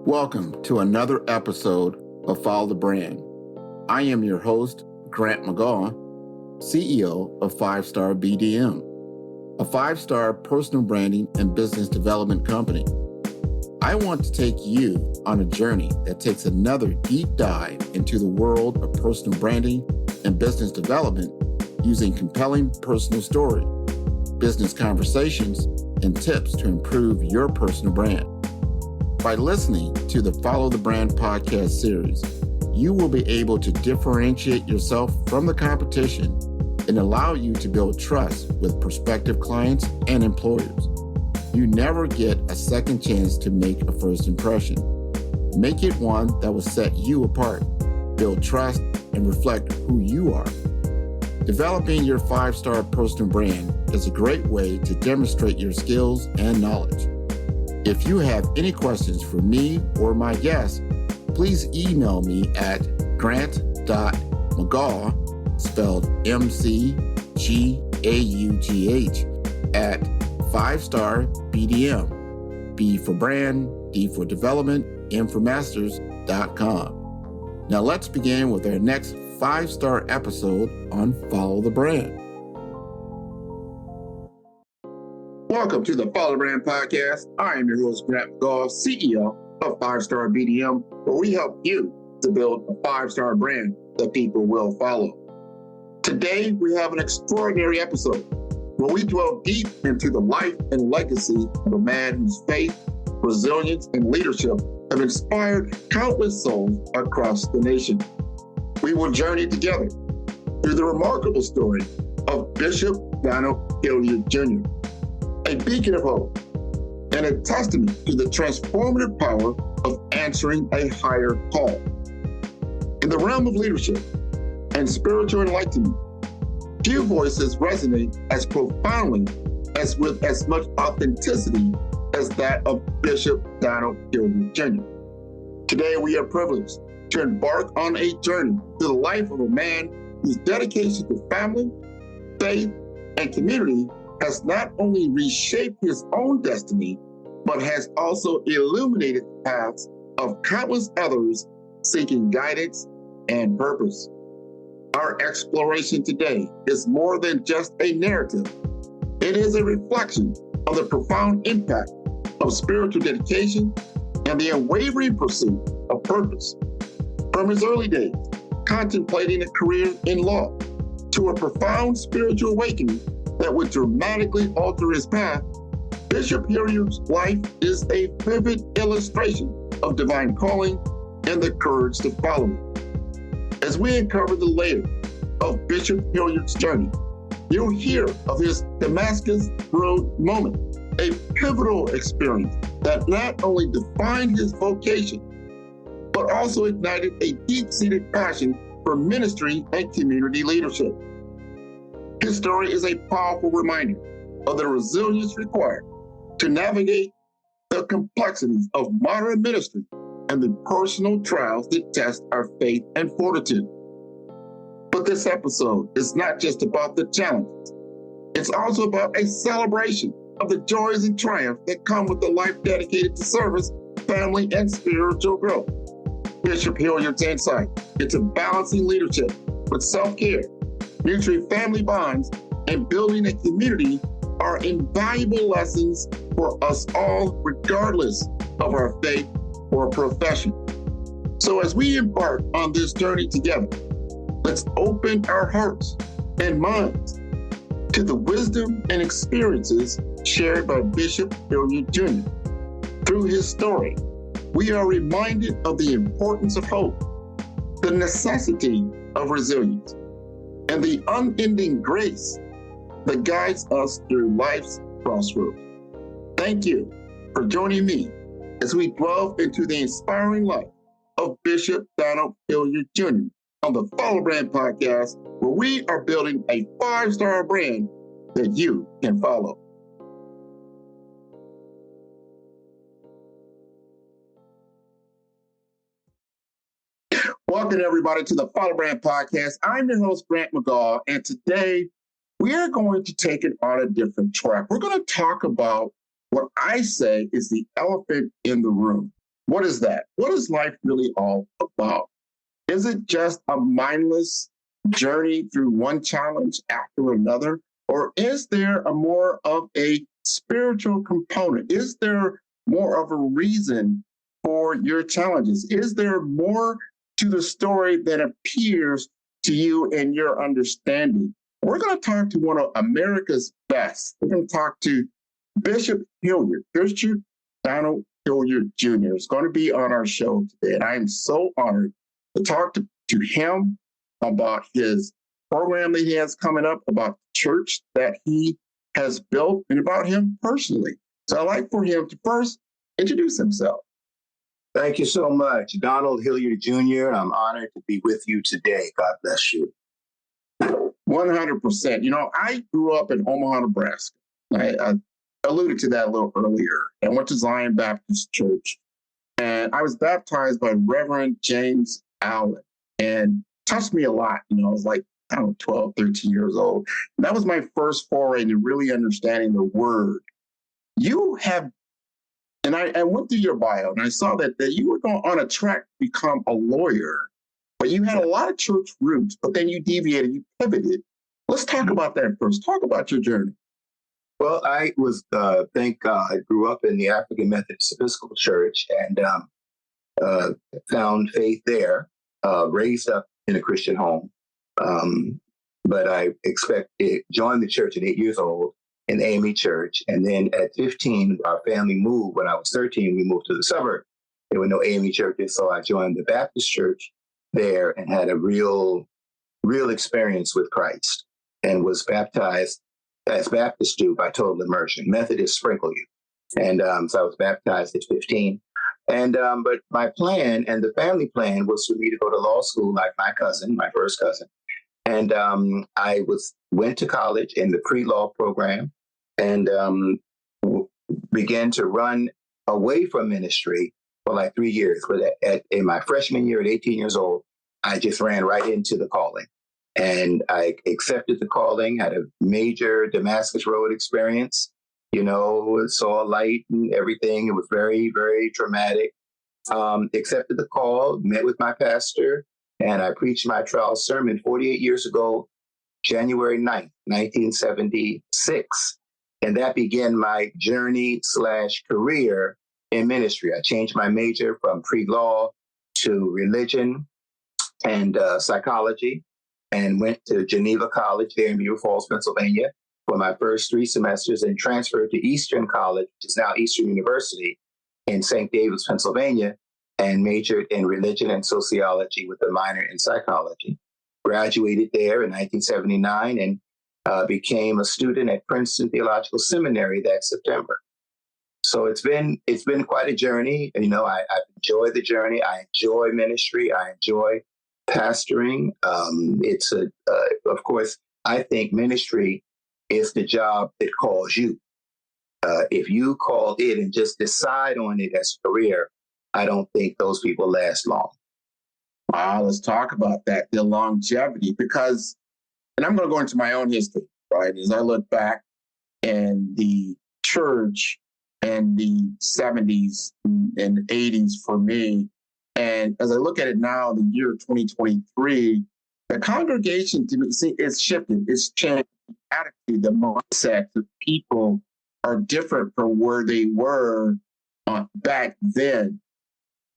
Welcome to another episode of Follow the Brand. I am your host, Grant McGaugh, CEO of 5-Star BDM, a 5-star personal branding and business development company. I want to take you on a journey that takes another deep dive into the world of personal branding and business development using compelling personal stories, business conversations, and tips to improve your personal brand. By listening to the Follow the Brand podcast series, you will be able to differentiate yourself from the competition and allow you to build trust with prospective clients and employers. You never get a second chance to make a first impression. Make it one that will set you apart, build trust, and reflect who you are. Developing your 5-star personal brand is a great way to demonstrate your skills and knowledge. If you have any questions for me or my guests, please email me at grant.mcgaugh, spelled M-C-G-A-U-G-H, at 5-star BDM, B for brand, D for development, M for masters.com. Now let's begin with our next 5-star episode on Follow the Brand. Welcome to the Follow the Brand podcast. I am your host, Grant McGaugh, CEO of 5-Star BDM, where we help you to build a 5-star brand that people will follow. Today, we have an extraordinary episode where we dwell deep into the life and legacy of a man whose faith, resilience, and leadership have inspired countless souls across the nation. We will journey together through the remarkable story of Bishop Donald Hilliard Jr., a beacon of hope and a testament to the transformative power of answering a higher call. In the realm of leadership and spiritual enlightenment, few voices resonate as profoundly as with as much authenticity as that of Bishop Donald Hilliard Jr. Today, we are privileged to embark on a journey through the life of a man whose dedication to family, faith, and community has not only reshaped his own destiny, but has also illuminated the paths of countless others seeking guidance and purpose. Our exploration today is more than just a narrative. It is a reflection of the profound impact of spiritual dedication and the unwavering pursuit of purpose. From his early days, contemplating a career in law, to a profound spiritual awakening that would dramatically alter his path, Bishop Hilliard's life is a vivid illustration of divine calling and the courage to follow it. As we uncover the layers of Bishop Hilliard's journey, you'll hear of his Damascus Road moment, a pivotal experience that not only defined his vocation, but also ignited a deep-seated passion for ministry and community leadership. His story is a powerful reminder of the resilience required to navigate the complexities of modern ministry and the personal trials that test our faith and fortitude. But this episode is not just about the challenges. It's also about a celebration of the joys and triumphs that come with a life dedicated to service, family, and spiritual growth. Bishop Hilliard's insight into balancing leadership with self-care, nurturing family bonds, and building a community are invaluable lessons for us all, regardless of our faith or profession. So as we embark on this journey together, let's open our hearts and minds to the wisdom and experiences shared by Bishop Hilliard Jr. Through his story, we are reminded of the importance of hope, the necessity of resilience, and the unending grace that guides us through life's crossroads. Thank you for joining me as we delve into the inspiring life of Bishop Donald Hilliard Jr. on the Follow Brand podcast, where we are building a 5-star brand that you can follow. Welcome, everybody, to the Follow Brand podcast. I'm your host, Grant McGaugh, and today we are going to take it on a different track. We're going to talk about what I say is the elephant in the room. What is that? What is life really all about? Is it just a mindless journey through one challenge after another? Or is there a more of a spiritual component? Is there more of a reason for your challenges? Is there more to the story that appears to you in your understanding? We're going to talk to one of America's best. We're going to talk to Bishop Hilliard, Bishop Donald Hilliard Jr. is going to be on our show today. And I am so honored to talk to him about his program that he has coming up, about the church that he has built, and about him personally. So I'd like for him to first introduce himself. Thank you so much. Donald Hilliard Jr., I'm honored to be with you today. God bless you. 100%. You know, I grew up in Omaha, Nebraska. I alluded to that a little earlier. I went to Zion Baptist Church, and I was baptized by Reverend James Allen, and touched me a lot. You know, I was like, I don't know, 12, 13 years old. And that was my first foray into really understanding the word. You have, and I went through your bio, and I saw that you were going on a track to become a lawyer, but you had a lot of church roots, but then you deviated, you pivoted. Let's talk about that first. Talk about your journey. Well, I was, thank God, I grew up in the African Methodist Episcopal Church and found faith there, raised up in a Christian home. But I joined the church at 8 years old in AME Church. And then at 15, our family moved. When I was 13, we moved to the suburb. There were no AME churches, so I joined the Baptist church there and had a real experience with Christ and was baptized as Baptists do by total immersion. Methodists sprinkle you. And so I was baptized at 15. And but my plan and the family plan was for me to go to law school like my cousin, my first cousin. And I went to college in the pre-law program and began to run away from ministry for like 3 years. But in my freshman year at 18 years old, I just ran right into the calling. And I accepted the calling, had a major Damascus Road experience, you know, saw light and everything. It was very, very traumatic. Accepted the call, met with my pastor, and I preached my trial sermon 48 years ago, January 9th, 1976. And that began my journey / career in ministry. I changed my major from pre-law to religion and psychology, and went to Geneva College there in Beaver Falls, Pennsylvania for my first 3 semesters, and transferred to Eastern College, which is now Eastern University in St. David's, Pennsylvania, and majored in religion and sociology with a minor in psychology. Graduated there in 1979 and became a student at Princeton Theological Seminary that September. So it's been quite a journey. You know, I enjoy the journey. I enjoy ministry. I enjoy pastoring. Of course, I think ministry is the job that calls you. If you call it and just decide on it as a career, I don't think those people last long. Wow, let's talk about that, the longevity, because, and I'm going to go into my own history, right? As I look back in the church in the 70s and 80s for me, and as I look at it now, the year 2023, the congregation, to me, see, it's shifted, it's changed. The attitude, the mindset of people are different from where they were back then.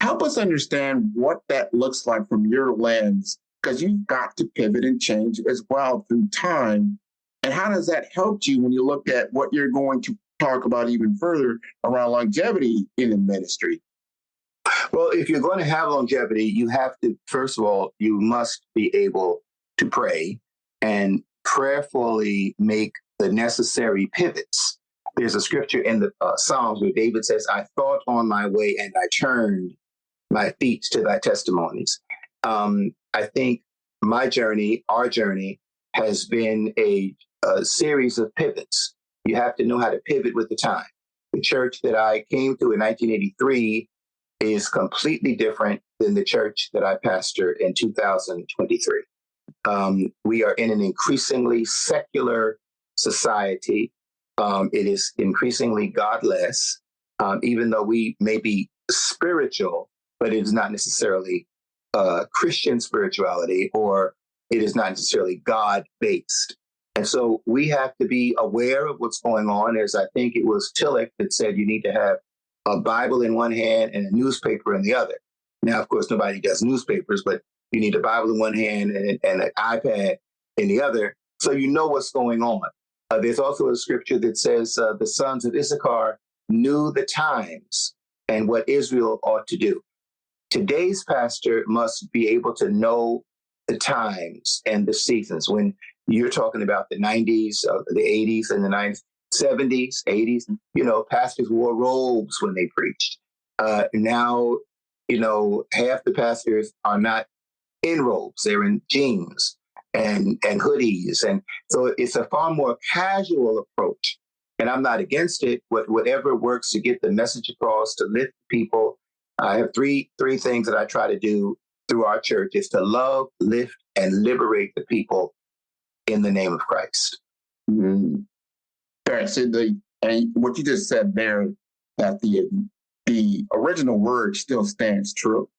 Help us understand what that looks like from your lens, because you've got to pivot and change as well through time. And how does that help you when you look at what you're going to talk about even further around longevity in the ministry? Well, if you're going to have longevity, you have to, first of all, you must be able to pray and prayerfully make the necessary pivots. There's a scripture in the Psalms where David says, I thought on my way and I turned my feet to thy testimonies. I think my journey, our journey, has been a series of pivots. You have to know how to pivot with the time. The church that I came to in 1983 is completely different than the church that I pastor in 2023. We are in an increasingly secular society. It is increasingly godless, even though we may be spiritual, but it is not necessarily Christian spirituality, or it is not necessarily God-based. And so we have to be aware of what's going on. As I think it was Tillich that said, you need to have a Bible in one hand and a newspaper in the other. Now, of course, nobody does newspapers, but you need a Bible in one hand and an iPad in the other, so you know what's going on. There's also a scripture that says the sons of Issachar knew the times and what Israel ought to do. Today's pastor must be able to know the times and the seasons. When you're talking about the 90s, the 80s and the 90s, 70s, 80s, pastors wore robes when they preached. Now, half the pastors are not in robes, they're in jeans and hoodies. And so it's a far more casual approach. And I'm not against it, whatever works to get the message across, to lift people. I have three things that I try to do through our church is to love, lift, and liberate the people in the name of Christ. Mm-hmm. Right. So and what you just said there, that the original word still stands true.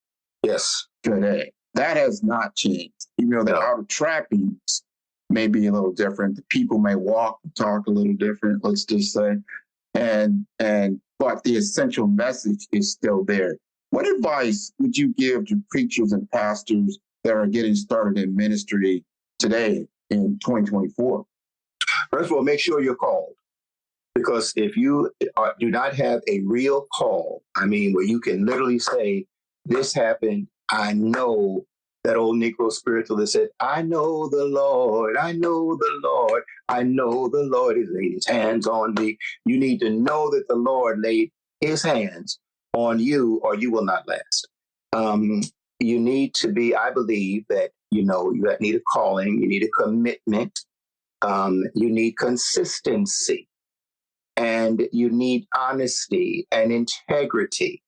Yes. Today. That has not changed. The outer trappings may be a little different. The people may walk and talk a little different, let's just say. But the essential message is still there. What advice would you give to preachers and pastors that are getting started in ministry today in 2024? First of all, make sure you're called. Because if you do not have a real call, where you can literally say, this happened, I know, that old Negro spiritualist said, I know the Lord, I know the Lord, I know the Lord has laid his hands on me. You need to know that the Lord laid his hands on you, or you will not last. You need to be, I believe that, you need a calling, you need a commitment, you need consistency. And you need honesty and integrity.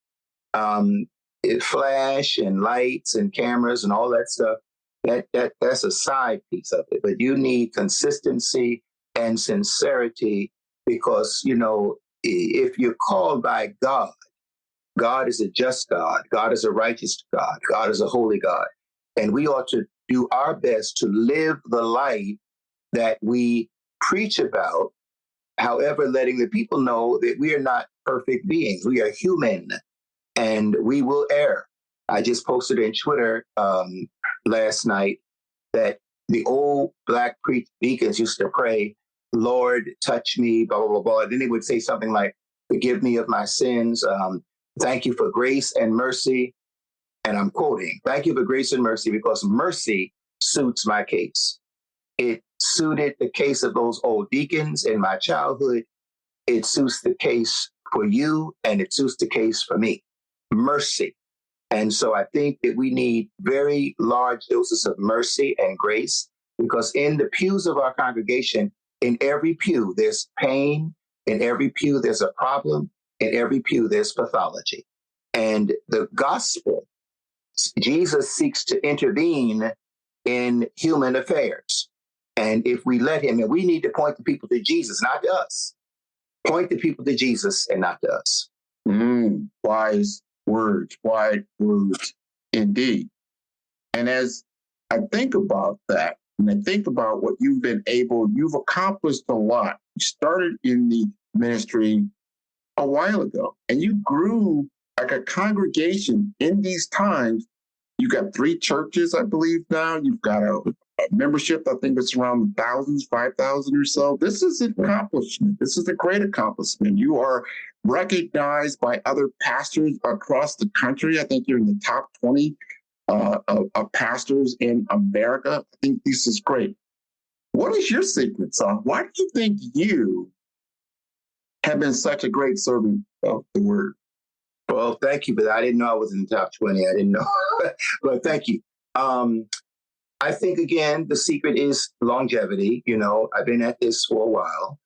Flash and lights and cameras and all that stuff, that's a side piece of it. But you need consistency and sincerity, because, if you're called by God, God is a just God. God is a righteous God. God is a holy God. And we ought to do our best to live the life that we preach about. However, letting the people know that we are not perfect beings. We are human and we will err. I just posted in Twitter last night that the old black deacons used to pray, Lord, touch me, blah, blah, blah, blah. Then they would say something like, forgive me of my sins. Thank you for grace and mercy. And I'm quoting, thank you for grace and mercy, because mercy suits my case. It suited the case of those old deacons in my childhood. It suits the case for you, and it suits the case for me. Mercy. And so I think that we need very large doses of mercy and grace, because in the pews of our congregation, in every pew, there's pain. In every pew, there's a problem. In every pew, there's pathology. And the gospel, Jesus seeks to intervene in human affairs. And if we let him, and we need to point the people to Jesus, not to us. Point the people to Jesus and not to us. Wise words indeed. And as I think about that, and I think about what you've accomplished a lot. You started in the ministry a while ago, and you grew like a congregation in these times. You got 3 churches, I believe now. You've got a membership, I think it's around thousands, 5,000 or so. This is an accomplishment. This is a great accomplishment. You are recognized by other pastors across the country. I think you're in the top 20 of pastors in America. I think this is great. What is your secret, son? Why do you think you have been such a great servant of the word? Well, thank you, but I didn't know I was in the top 20. I didn't know, but thank you. I think, again, the secret is longevity. I've been at this for a while.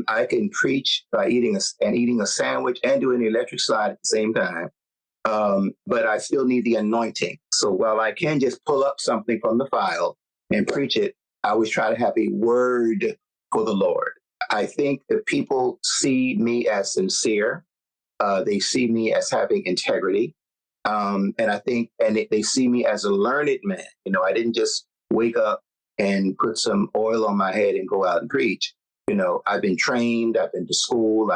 I can preach by eating a sandwich and doing the electric slide at the same time. But I still need the anointing. So while I can just pull up something from the file and preach it, I always try to have a word for the Lord. I think that people see me as sincere. They see me as having integrity. And I think, they see me as a learned man. I didn't just wake up and put some oil on my head and go out and preach. I've been trained. I've been to school.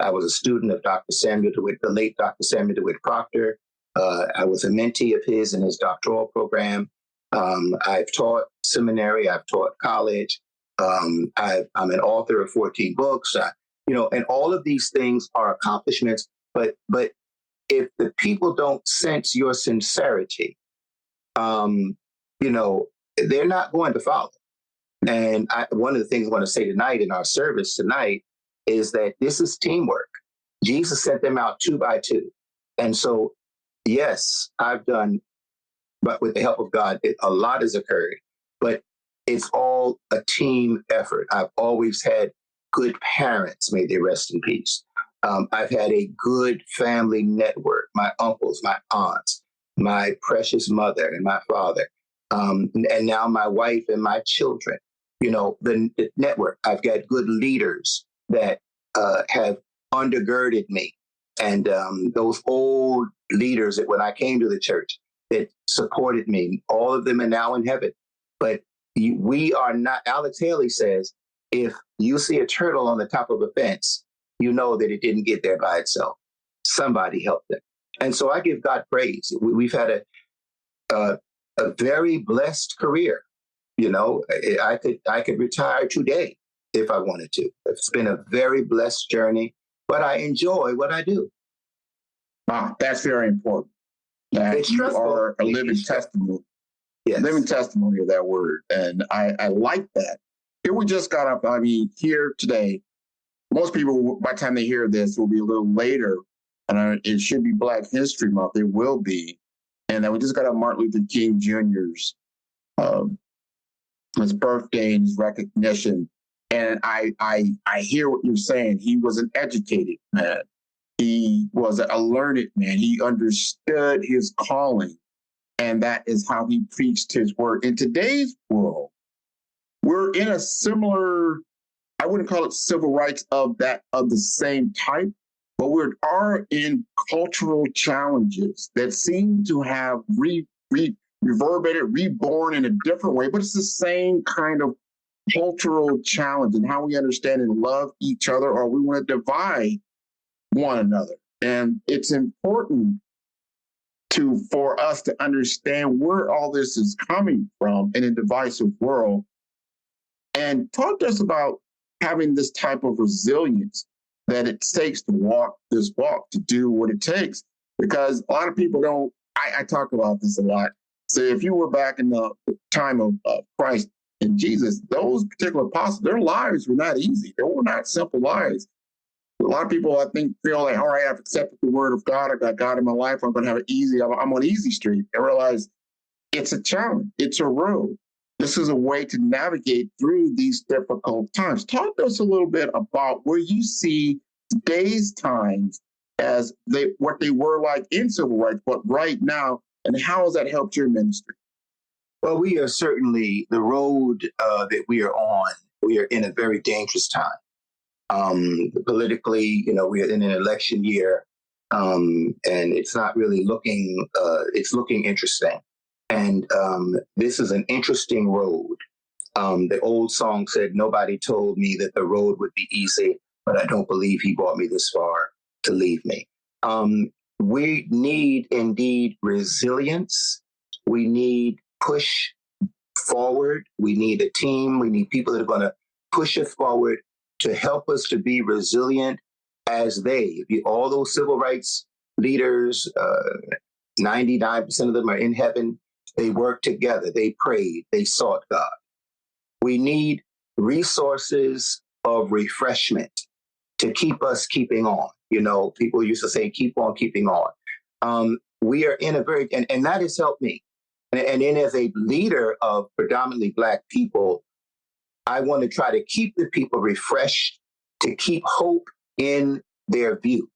I was a student of Dr. Samuel DeWitt, the late Dr. Samuel DeWitt Proctor. I was a mentee of his in his doctoral program. I've taught seminary. I've taught college. I'm an author of 14 books. And all of these things are accomplishments. But if the people don't sense your sincerity, they're not going to follow. And one of the things I want to say tonight in our service tonight is that this is teamwork. Jesus sent them out 2 by 2. And so, yes, I've done, but with the help of God, a lot has occurred, but it's all a team effort. I've always had good parents, may they rest in peace. I've had a good family network, my uncles, my aunts, my precious mother and my father, and now my wife and my children. The network. I've got good leaders that have undergirded me. And those old leaders that when I came to the church that supported me, all of them are now in heaven. But we are not, Alex Haley says, if you see a turtle on the top of a fence, you know that it didn't get there by itself. Somebody helped them. And so I give God praise. We've had a very blessed career. I could retire today if I wanted to. It's been a very blessed journey, but I enjoy what I do. Wow, that's very important. That it's you stressful. are a living testimony. Yes. Living testimony of that word. And I like that. Here we just got up, here today, most people, by the time they hear this, will be a little later. And it should be Black History Month. It will be. And then we just got up Martin Luther King Jr.'s his birthday and his recognition. And I hear what you're saying. He was an educated man. He was a learned man. He understood his calling. And that is how he preached his word. In today's world, we're in a similar, I wouldn't call it civil rights of the same type, but we are in cultural challenges that seem to have reverberated, reborn in a different way, but it's the same kind of cultural challenge and how we understand and love each other, or we want to divide one another. And it's important for us to understand where all this is coming from in a divisive world. And talk to us about having this type of resilience that it takes to walk this walk, to do what it takes. Because a lot of people don't, I talk about this a lot. So if you were back in the time of Christ and Jesus, those particular apostles, their lives were not easy. They were not simple lives. A lot of people, I think, feel like, all right, I've accepted the word of God. I got God in my life. I'm going to have it easy. I'm on easy street. I realize it's a challenge. It's a road. This is a way to navigate through these difficult times. Talk to us a little bit about where you see today's times as what they were like in civil rights, but right now, and how has that helped your ministry? Well, we are certainly the road that we are on. We are in a very dangerous time. Politically, we are in an election year, and it's not really looking, it's looking interesting. And this is an interesting road. The old song said, nobody told me that the road would be easy, but I don't believe he brought me this far to leave me. We need indeed resilience. We need push forward. We need a team. We need people that are going to push us forward to help us to be resilient as all those civil rights leaders, 99% of them are in heaven. They worked together. They prayed. They sought God. We need resources of refreshment to keep us keeping on. People used to say, keep on keeping on. We are in a very, and that has helped me. And then as a leader of predominantly Black people, I want to try to keep the people refreshed, to keep hope in their view,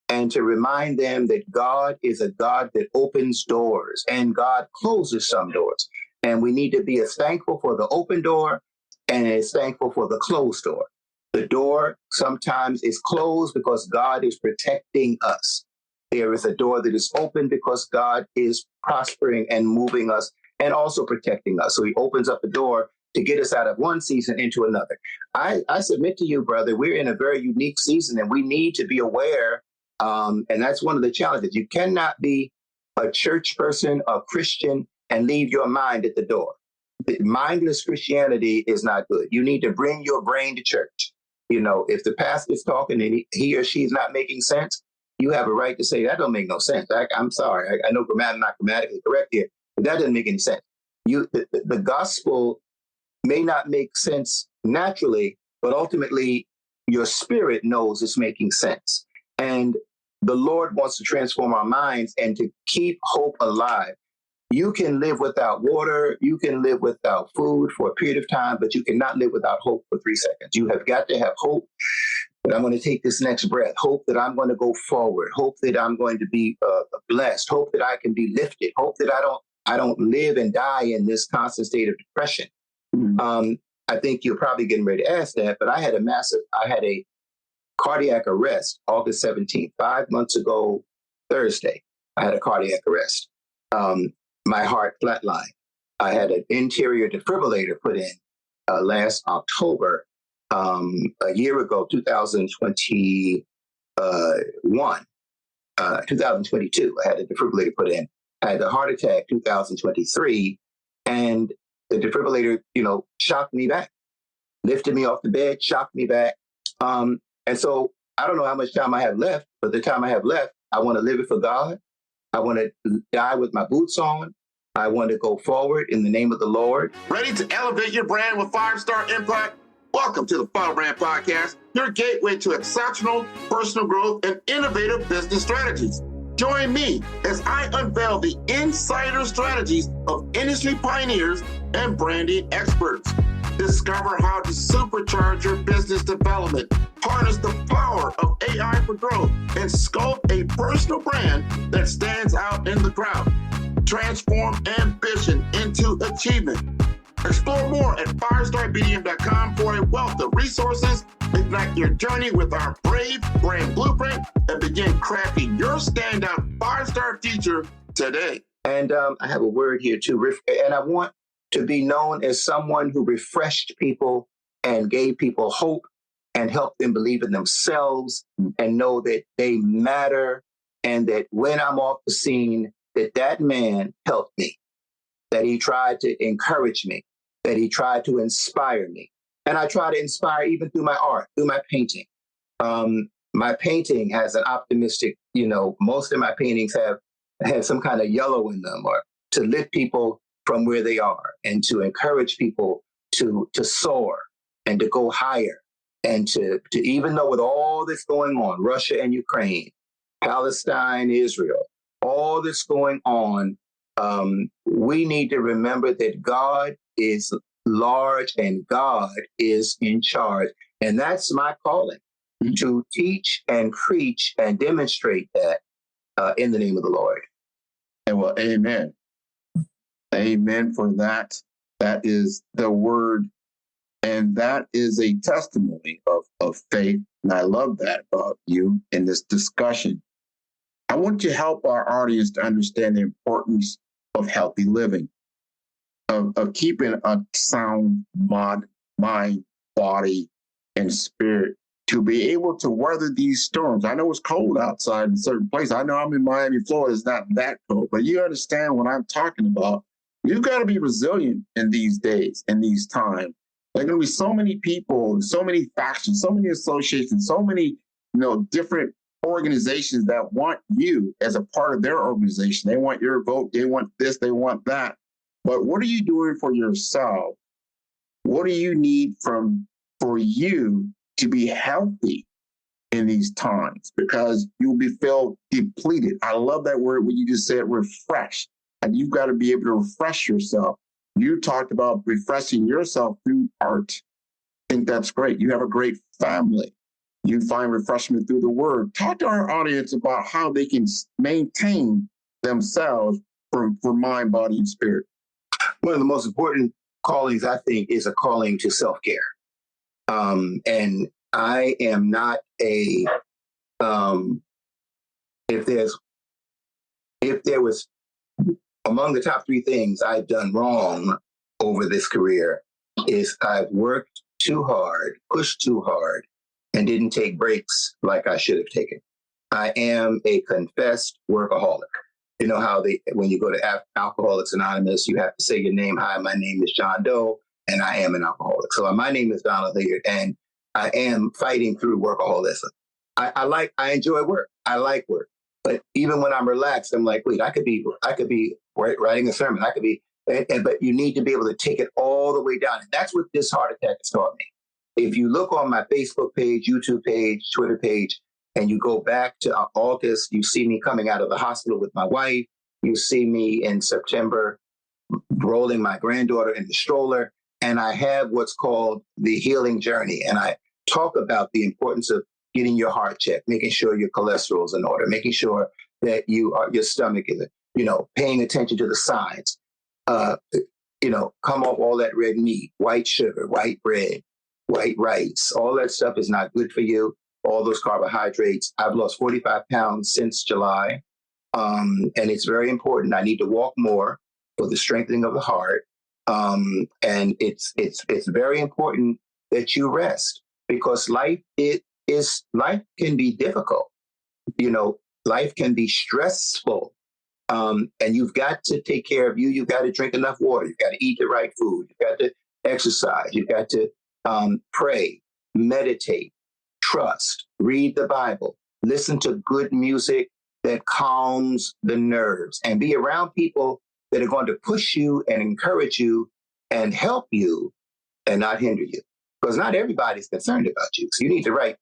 and to remind them that God is a God that opens doors and God closes some doors. And we need to be as thankful for the open door and as thankful for the closed door. The door sometimes is closed because God is protecting us. There is a door that is open because God is prospering and moving us and also protecting us. So he opens up the door to get us out of one season into another. I submit to you, brother, we're in a very unique season and we need to be aware. And that's one of the challenges. You cannot be a church person, a Christian, and leave your mind at the door. Mindless Christianity is not good. You need to bring your brain to church. You know, if the pastor is talking and he or she is not making sense, you have a right to say, that don't make no sense. I'm sorry. I know I'm not grammatically correct here, but that doesn't make any sense. The gospel may not make sense naturally, but ultimately your spirit knows it's making sense. And the Lord wants to transform our minds and to keep hope alive. You can live without water, you can live without food for a period of time, but you cannot live without hope for 3 seconds. You have got to have hope that I'm going to take this next breath, hope that I'm going to go forward, hope that I'm going to be blessed, hope that I can be lifted, hope that I don't live and die in this constant state of depression. Mm-hmm. I think you're probably getting ready to ask that, but I had a cardiac arrest August 17th, 5 months ago, Thursday. I had a cardiac arrest. My heart flatlined. I had an interior defibrillator put in last October, a year ago, 2022. I had a defibrillator put in. I had a heart attack 2023, and the defibrillator, shocked me back, lifted me off the bed, shocked me back. And so I don't know how much time I have left, but the time I have left, I want to live it for God. I want to die with my boots on. I want to go forward in the name of the Lord. Ready to elevate your brand with 5-star impact? Welcome to the Follow Brand Podcast, your gateway to exceptional personal growth and innovative business strategies. Join me as I unveil the insider strategies of industry pioneers and branding experts. Discover how to supercharge your business development, harness the power of AI for growth, and sculpt a personal brand that stands out in the crowd. Transform ambition into achievement. Explore more at 5starbdm.com for a wealth of resources. Ignite your journey with our Brave Brand Blueprint and begin crafting your standout 5-star future today. And I have a word here too, and I want to be known as someone who refreshed people and gave people hope and helped them believe in themselves and know that they matter, and that when I'm off the scene, that man helped me, that he tried to encourage me, that he tried to inspire me. And I try to inspire even through my art, through my painting. My painting has an optimistic, most of my paintings have some kind of yellow in them, or to lift people from where they are and to encourage people to soar and to go higher, and to even though with all this going on, Russia and Ukraine, Palestine, Israel, all this going on, we need to remember that God is large and God is in charge. And that's my calling, to teach and preach and demonstrate that in the name of the Lord. And well, amen. Amen for that. That is the word. And that is a testimony of faith. And I love that about you in this discussion. I want to help our audience to understand the importance of healthy living, of keeping a sound mind, body, and spirit to be able to weather these storms. I know it's cold outside in certain places. I know I'm in Miami, Florida. It's not that cold, but you understand what I'm talking about. You've got to be resilient in these days, in these times. There are going to be so many people, so many factions, so many associations, so many, different organizations that want you as a part of their organization. They want your vote. They want this. They want that. But what are you doing for yourself? What do you need for you to be healthy in these times? Because you'll be felt depleted. I love that word when you just said refresh. And you've got to be able to refresh yourself. You talked about refreshing yourself through art. I think that's great. You have a great family. You find refreshment through the word. Talk to our audience about how they can maintain themselves for mind, body, and spirit. One of the most important callings, I think, is a calling to self-care. And I am not a, if there was among the top three things I've done wrong over this career is I've worked too hard, pushed too hard, and didn't take breaks like I should have taken. I am a confessed workaholic. You know how when you go to Alcoholics Anonymous, you have to say your name. Hi, my name is John Doe, and I am an alcoholic. So my name is Donald Hilliard, and I am fighting through workaholism. I enjoy work. I like work. But even when I'm relaxed, I'm like, wait, I could be writing a sermon. I could be, but you need to be able to take it all the way down. And that's what this heart attack has taught me. If you look on my Facebook page, YouTube page, Twitter page, and you go back to August, you see me coming out of the hospital with my wife. You see me in September rolling my granddaughter in the stroller. And I have what's called the healing journey. And I talk about the importance of getting your heart checked, making sure your cholesterol is in order, making sure that your stomach is, paying attention to the signs, come off all that red meat, white sugar, white bread, white rice, all that stuff is not good for you. All those carbohydrates. I've lost 45 pounds since July. And it's very important. I need to walk more for the strengthening of the heart. And it's very important that you rest because life can be difficult. Life can be stressful. And you've got to take care of you. You've got to drink enough water. You've got to eat the right food. You've got to exercise. You've got to pray, meditate, trust, read the Bible, listen to good music that calms the nerves, and be around people that are going to push you and encourage you and help you and not hinder you. Because not everybody's concerned about you. So you need the right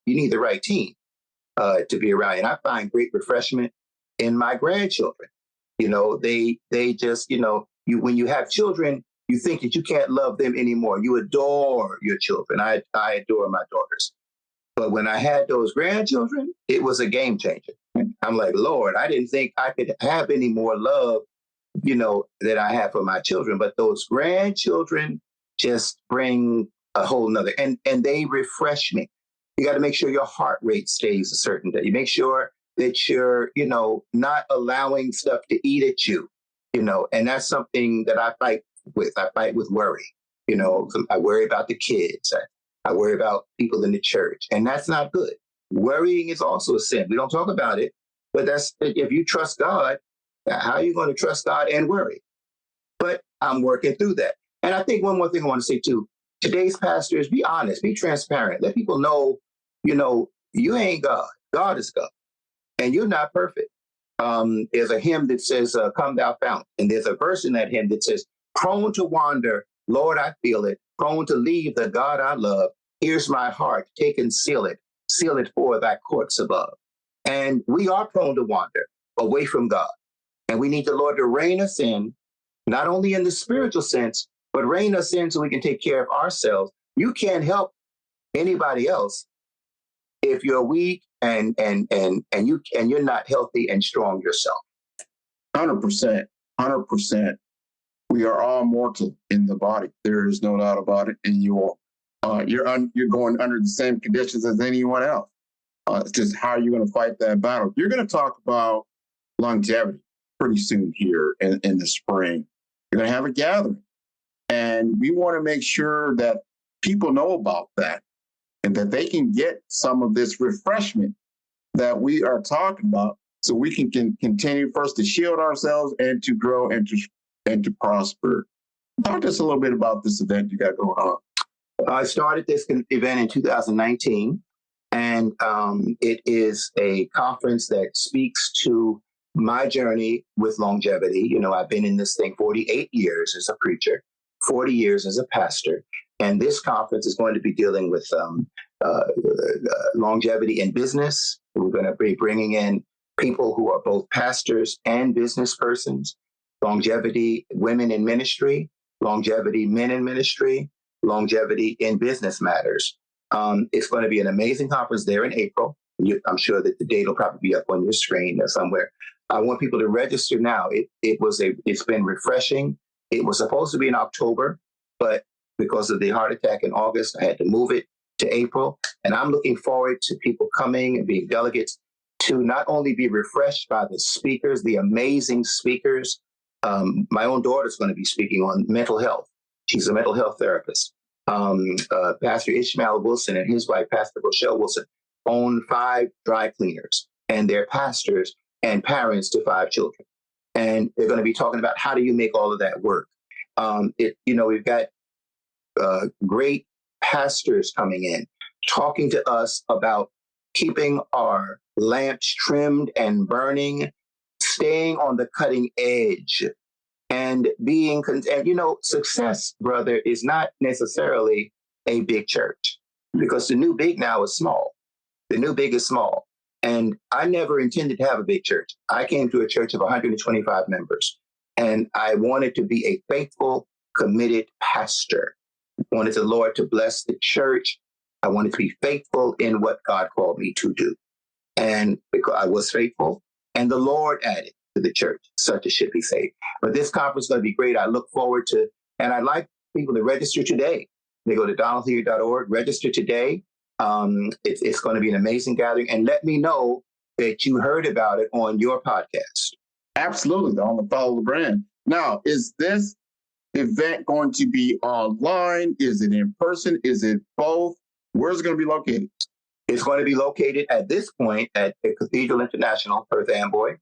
team to be around. And I find great refreshment in my grandchildren. They just, when you have children, you think that you can't love them anymore. You adore your children. I adore my daughters. But when I had those grandchildren, it was a game changer. I'm like, Lord, I didn't think I could have any more love, that I have for my children. But those grandchildren just bring a whole nother, and they refresh me. You got to make sure your heart rate stays a certain day. You make sure that you're, not allowing stuff to eat at you, and that's something that I fight with. I fight with worry. I worry about the kids. I worry about people in the church, and that's not good. Worrying is also a sin. We don't talk about it, but if you trust God, how are you going to trust God and worry? But I'm working through that. And I think one more thing I want to say too, today's pastors, be honest, be transparent. Let people know, you ain't God. God is God, and you're not perfect. There's a hymn that says, come thou fount. And there's a verse in that hymn that says, prone to wander, Lord, I feel it. Prone to leave the God I love. Here's my heart, take and seal it for thy courts above. And we are prone to wander away from God. And we need the Lord to rein us in, not only in the spiritual sense, but rein us in so we can take care of ourselves. You can't help anybody else if you're weak and you're not healthy and strong yourself. 100%. 100%. We are all mortal in the body. There is no doubt about it. And you're going under the same conditions as anyone else. It's just how you're going to fight that battle. You're going to talk about longevity pretty soon here in the spring. You're going to have a gathering. And we want to make sure that people know about that and that they can get some of this refreshment that we are talking about so we can continue first to shield ourselves and to grow and to prosper. Talk to us a little bit about this event you got going on. I started this event in 2019, and it is a conference that speaks to my journey with longevity. I've been in this thing 48 years as a preacher, 40 years as a pastor, and this conference is going to be dealing with longevity in business. We're going to be bringing in people who are both pastors and business persons, longevity women in ministry, longevity men in ministry, longevity in business matters. It's going to be an amazing conference there in April. I'm sure that the date will probably be up on your screen somewhere. I want people to register now. It's been refreshing. It was supposed to be in October, but because of the heart attack in August, I had to move it. to April. And I'm looking forward to people coming and being delegates to not only be refreshed by the speakers, the amazing speakers. My own daughter's going to be speaking on mental health. She's a mental health therapist. Pastor Ishmael Wilson and his wife, Pastor Rochelle Wilson, own 5 dry cleaners, and they're pastors and parents to 5 children. And they're going to be talking about how do you make all of that work. We've got great pastors coming in, talking to us about keeping our lamps trimmed and burning, staying on the cutting edge, and being content. Success, brother, is not necessarily a big church, because the new big now is small. The new big is small. And I never intended to have a big church. I came to a church of 125 members, and I wanted to be a faithful, committed pastor. I wanted the Lord to bless the church. I wanted to be faithful in what God called me to do. And because I was faithful, and the Lord added to the church, such as should be saved. But this conference is going to be great. I look forward to, and I'd like people to register today. They go to donaldhilliard.org, register today. It's going to be an amazing gathering, and let me know that you heard about it on your podcast. Absolutely, on the Follow the Brand. Now, is this event going to be online? Is it in person? Is it both? Where's it going to be located? It's going to be located at this point at the Cathedral International, Perth Amboy,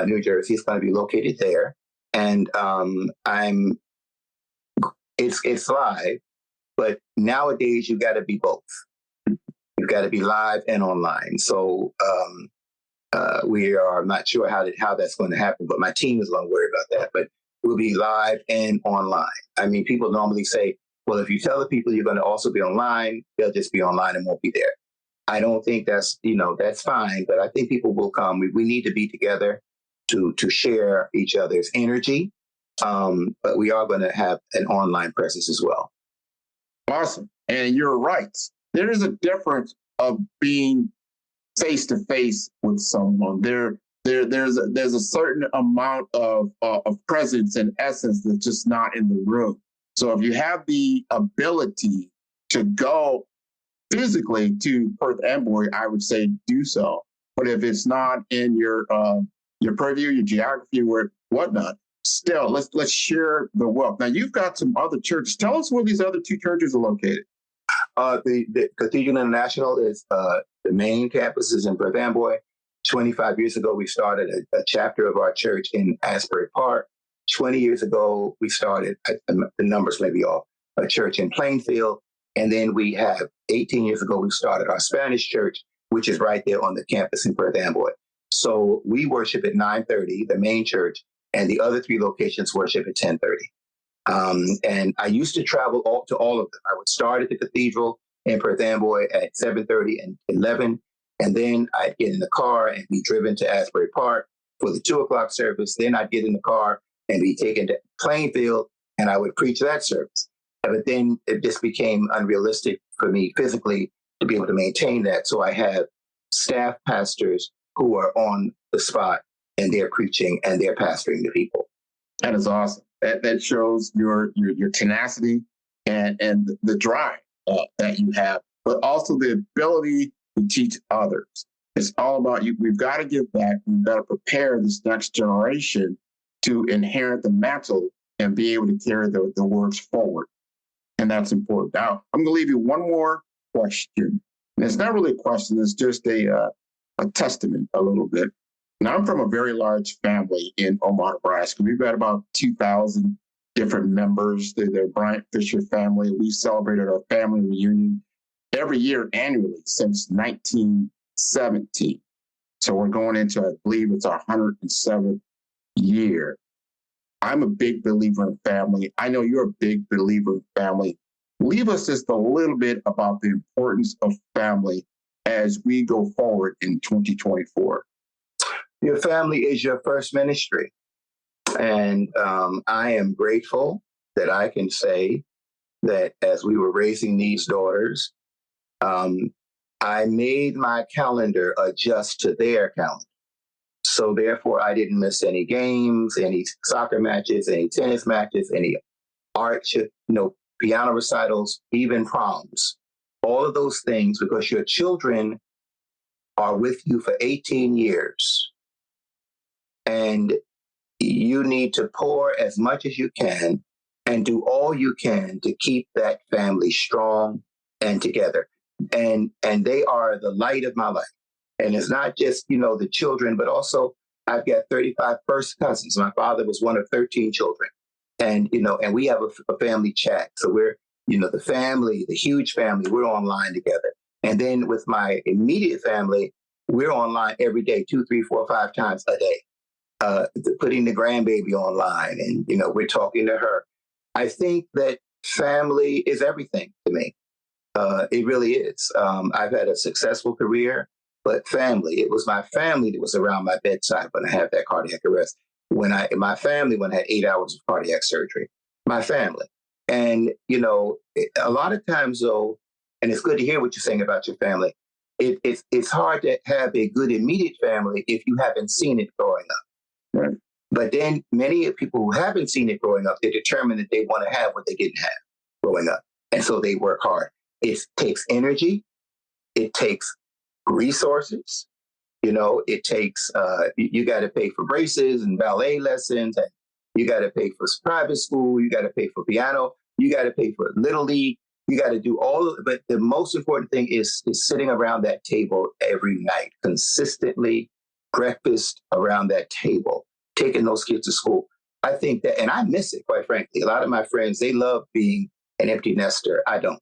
New Jersey. It's going to be located there, and it's live. But nowadays, you got to be both. You've got to be live and online. So we are not sure how that's going to happen, but my team is going to worry about that. But we'll be live and online. I mean, people normally say, well, if you tell the people you're going to also be online, they'll just be online and won't be there. I don't think that's fine, but I think people will come. We need to be together to share each other's energy. But we are going to have an online presence as well. Awesome. And you're right. There is a difference of being face to face with someone. There's a certain amount of presence and essence that's just not in the room. So if you have the ability to go physically to Perth Amboy, I would say do so. But if it's not in your purview, your geography, or whatnot, still let's share the wealth. Now you've got some other churches. Tell us where these other 2 churches are located. The Cathedral International is the main campus is in Perth Amboy. 25 years ago, we started a chapter of our church in Asbury Park. 20 years ago, we started, the numbers may be off, a church in Plainfield. And then we have 18 years ago, we started our Spanish church, which is right there on the campus in Perth Amboy. So we worship at 9:30, the main church, and the other 3 locations worship at 10:30. And I used to travel to all of them. I would start at the Cathedral in Perth Amboy at 7:30 and 11. And then I'd get in the car and be driven to Asbury Park for the 2:00 service. Then I'd get in the car and be taken to Plainfield, and I would preach that service. But then it just became unrealistic for me physically to be able to maintain that. So I have staff pastors who are on the spot, and they're preaching and they're pastoring the people. That is awesome. That shows your tenacity and the drive that you have, but also the ability to teach others. It's all about you. We've got to give back. We've got to prepare this next generation to inherit the mantle and be able to carry the works forward. And that's important. Now, I'm going to leave you one more question. And it's not really a question. It's just a testament a little bit. Now, I'm from a very large family in Omaha, Nebraska. We've got about 2,000 different members. They're the Bryant Fisher family. We celebrated our family reunion every year annually since 1917. So we're going into, I believe it's our 107th year. I'm a big believer in family. I know you're a big believer in family. Leave us just a little bit about the importance of family as we go forward in 2024. Your family is your first ministry. And I am grateful that I can say that as we were raising these daughters, I made my calendar adjust to their calendar. So therefore, I didn't miss any games, any soccer matches, any tennis matches, any art, piano recitals, even proms. all of those things, because your children are with you for 18 years. And you need to pour as much as you can and do all you can to keep that family strong and together. And they are the light of my life. And it's not just, the children, but also I've got 35 first cousins. My father was one of 13 children. And, and we have a family chat. So we're, the family, the huge family, we're online together. And then with my immediate family, we're online every day, 2, 3, 4, 5 times a day, putting the grandbaby online. And, we're talking to her. I think that family is everything to me. It really is. I've had a successful career, but family, it was my family that was around my bedside when I had that cardiac arrest. My family, when I had 8 hours of cardiac surgery, my family. And, a lot of times though, and it's good to hear what you're saying about your family. It's hard to have a good immediate family if you haven't seen it growing up. Right. But then many people who haven't seen it growing up, they determine that they want to have what they didn't have growing up. And so they work hard. It takes energy. It takes resources. It takes, you got to pay for braces and ballet lessons. And you got to pay for private school. You got to pay for piano. You got to pay for Little League. You got to do all of it. But the most important thing is sitting around that table every night, consistently, breakfast around that table, taking those kids to school. I think that, and I miss it, quite frankly. A lot of my friends, they love being an empty nester. I don't.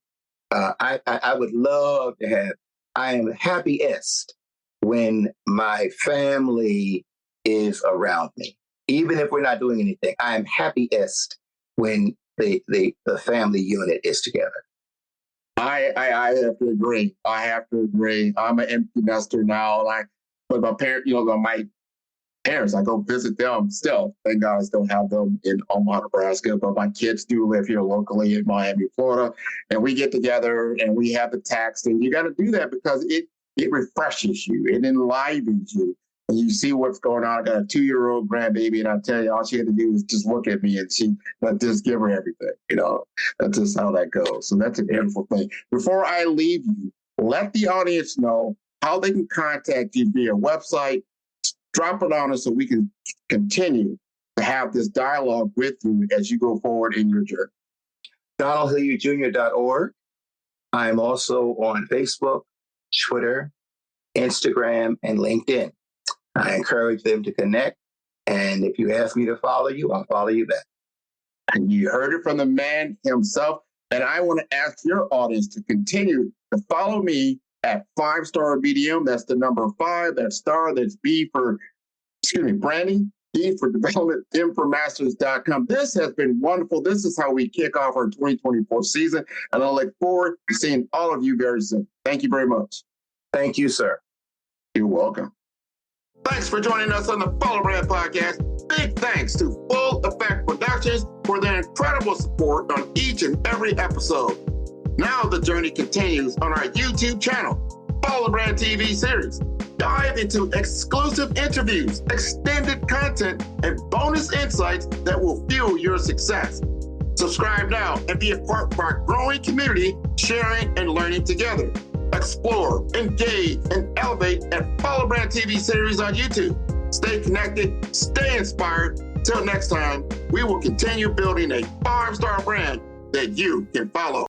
I would love to have, I am happiest when my family is around me. Even if we're not doing anything, I am happiest when the family unit is together. I have to agree. I'm an empty nester now. But my parents, my parents, I go visit them still. Thank God I still have them in Omaha, Nebraska. But my kids do live here locally in Miami, Florida. And we get together and we have the text. And you got to do that because it refreshes you. It enlivens you. And you see what's going on. I got a 2-year-old grandbaby, and I tell you, all she had to do was just look at me, and let just give her everything. That's just how that goes. So that's a beautiful thing. Before I leave you, let the audience know how they can contact you via website. Drop it on us so we can continue to have this dialogue with you as you go forward in your journey. DonaldHilliardJr.org. I'm also on Facebook, Twitter, Instagram, and LinkedIn. I encourage them to connect. And if you ask me to follow you, I'll follow you back. And you heard it from the man himself. And I want to ask your audience to continue to follow me at 5-Star BDM. That's the number 5. That's star. That's B for, branding. D for development. M for masters.com. This has been wonderful. This is how we kick off our 2024 season. And I look forward to seeing all of you very soon. Thank you very much. Thank you, sir. You're welcome. Thanks for joining us on the Follow Brand Podcast. Big thanks to Full Effect Productions for their incredible support on each and every episode. Now the journey continues on our YouTube channel, Follow Brand TV series. Dive into exclusive interviews, extended content, and bonus insights that will fuel your success. Subscribe now and be a part of our growing community, sharing and learning together. Explore, engage, and elevate at Follow Brand TV series on YouTube. Stay connected, stay inspired. Till next time, we will continue building a 5-star brand that you can follow.